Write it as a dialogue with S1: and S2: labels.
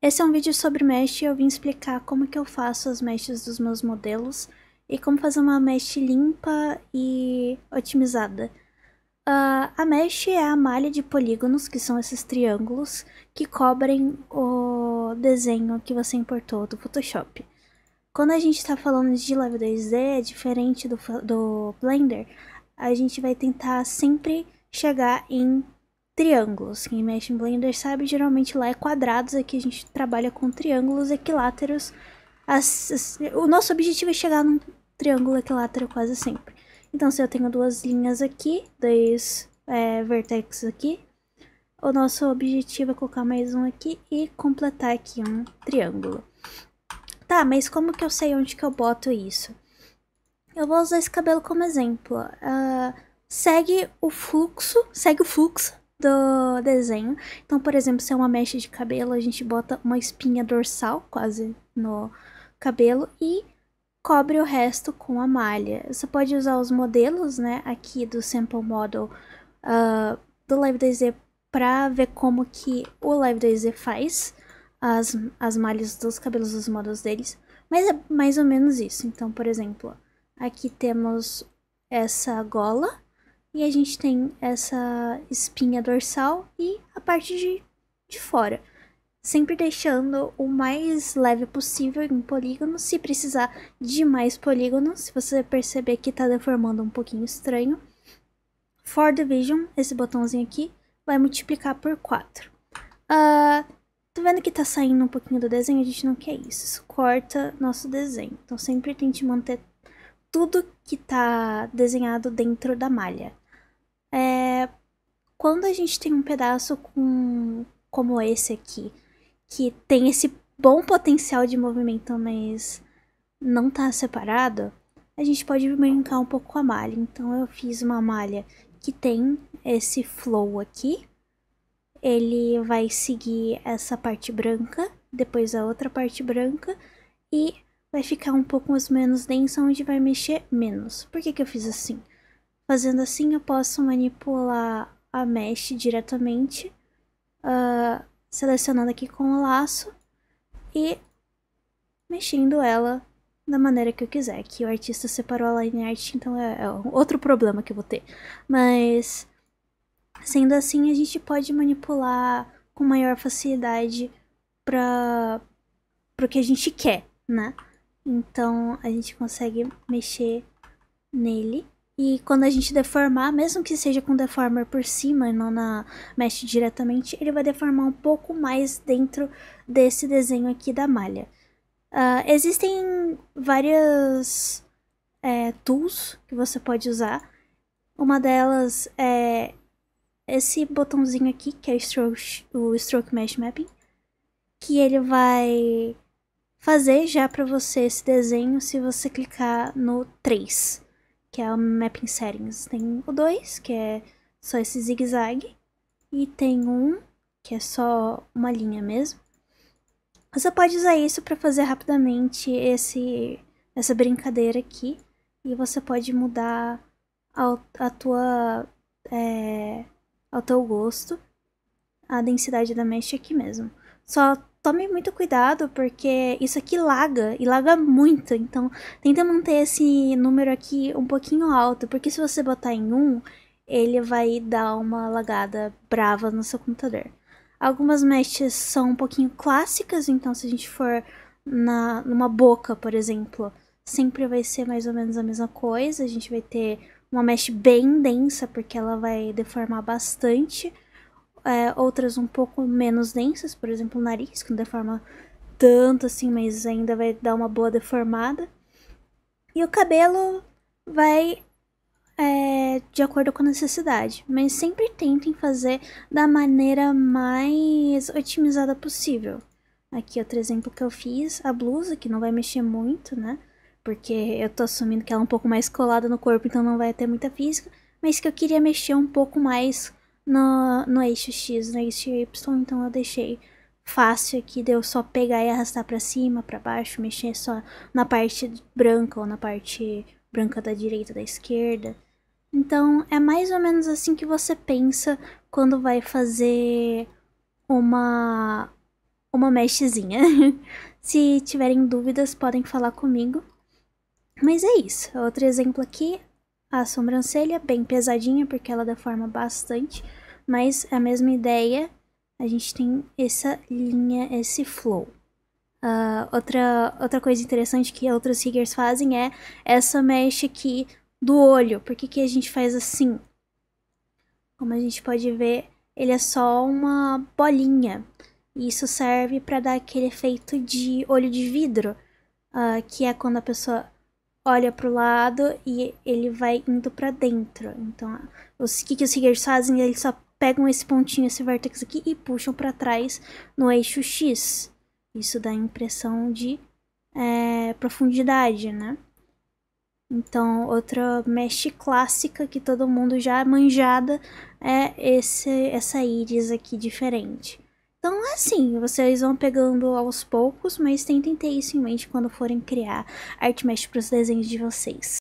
S1: Esse é um vídeo sobre mesh e eu vim explicar como que eu faço as meshes dos meus modelos e como fazer uma mesh limpa e otimizada. A mesh é a malha de polígonos, que são esses triângulos, que cobrem o desenho que você importou do Photoshop. Quando a gente está falando de Live 2D, é diferente do Blender, a gente vai tentar sempre chegar em triângulos. Quem mexe em Blender sabe, geralmente lá é quadrados, aqui a gente trabalha com triângulos equiláteros. O nosso objetivo é chegar num triângulo equilátero quase sempre. Então, se eu tenho duas linhas aqui, dois vertex aqui, o nosso objetivo é colocar mais um aqui e completar aqui um triângulo. Tá, mas como que eu sei onde que eu boto isso? Eu vou usar esse cabelo como exemplo. Segue o fluxo do desenho. Então, por exemplo, se é uma mecha de cabelo, a gente bota uma espinha dorsal quase no cabelo e cobre o resto com a malha. Você pode usar os modelos, né, aqui do Sample Model do Live 2D para ver como que o Live 2D faz as malhas dos cabelos dos modelos deles. Mas é mais ou menos isso. Então, por exemplo, aqui temos essa gola e a gente tem essa espinha dorsal e a parte de fora. Sempre deixando o mais leve possível em polígonos. Se precisar de mais polígonos, se você perceber que tá deformando um pouquinho estranho, For Division, esse botãozinho aqui, vai multiplicar por 4. Tô vendo que tá saindo um pouquinho do desenho, a gente não quer isso. Isso corta nosso desenho. Então sempre tente manter tudo que tá desenhado dentro da malha. Quando a gente tem um pedaço como esse aqui, que tem esse bom potencial de movimento, mas não tá separado, a gente pode brincar um pouco com a malha. Então eu fiz uma malha que tem esse flow aqui. Ele vai seguir essa parte branca, depois a outra parte branca, e vai ficar um pouco menos densa, onde vai mexer menos. Por que que eu fiz assim? Fazendo assim eu posso manipular a mesh diretamente, selecionando aqui com o laço e mexendo ela da maneira que eu quiser. Aqui o artista separou a line art, então é outro problema que eu vou ter. Mas sendo assim, a gente pode manipular com maior facilidade para o que a gente quer, né? Então a gente consegue mexer nele. E quando a gente deformar, mesmo que seja com deformer por cima e não na mesh diretamente, ele vai deformar um pouco mais dentro desse desenho aqui da malha. Existem várias tools que você pode usar. Uma delas é esse botãozinho aqui, que é o Stroke Mesh Mapping, que ele vai fazer já para você esse desenho se você clicar no 3, que é o Mapping Settings. Tem o 2, que é só esse zigue-zague, e tem um, que é só uma linha mesmo. Você pode usar isso para fazer rapidamente essa brincadeira aqui, e você pode mudar ao teu gosto a densidade da mesh aqui mesmo. Só tome muito cuidado, porque isso aqui laga, e laga muito, então tenta manter esse número aqui um pouquinho alto, porque se você botar em 1, ele vai dar uma lagada brava no seu computador. Algumas meshes são um pouquinho clássicas, então se a gente for numa boca, por exemplo, sempre vai ser mais ou menos a mesma coisa. A gente vai ter uma mesh bem densa, porque ela vai deformar bastante. Outras um pouco menos densas, por exemplo o nariz, que não deforma tanto assim, mas ainda vai dar uma boa deformada. E o cabelo vai de acordo com a necessidade, mas sempre tentem fazer da maneira mais otimizada possível. Aqui outro exemplo que eu fiz, a blusa, que não vai mexer muito, né? Porque eu tô assumindo que ela é um pouco mais colada no corpo, então não vai ter muita física, mas que eu queria mexer um pouco mais no eixo X, no eixo Y, então eu deixei fácil aqui de eu só pegar e arrastar pra cima, pra baixo, mexer só na parte branca ou na parte branca da direita, da esquerda. Então é mais ou menos assim que você pensa quando vai fazer uma uma meshzinha. Se tiverem dúvidas, podem falar comigo. Mas é isso. Outro exemplo aqui, a sobrancelha, bem pesadinha, porque ela deforma bastante. Mas a mesma ideia, a gente tem essa linha, esse flow. Outra coisa interessante que outros riggers fazem é essa mesh aqui do olho. Por que a gente faz assim? Como a gente pode ver, ele é só uma bolinha. E isso serve para dar aquele efeito de olho de vidro, que é quando a pessoa olha para o lado e ele vai indo para dentro. Então, o que os riggers fazem? Eles só pegam esse pontinho, esse vértex aqui e puxam para trás no eixo X. Isso dá a impressão de profundidade, né? Então, outra mesh clássica que todo mundo já manjada é essa íris aqui diferente. Então, é assim, vocês vão pegando aos poucos, mas tentem ter isso em mente quando forem criar art mesh para os desenhos de vocês.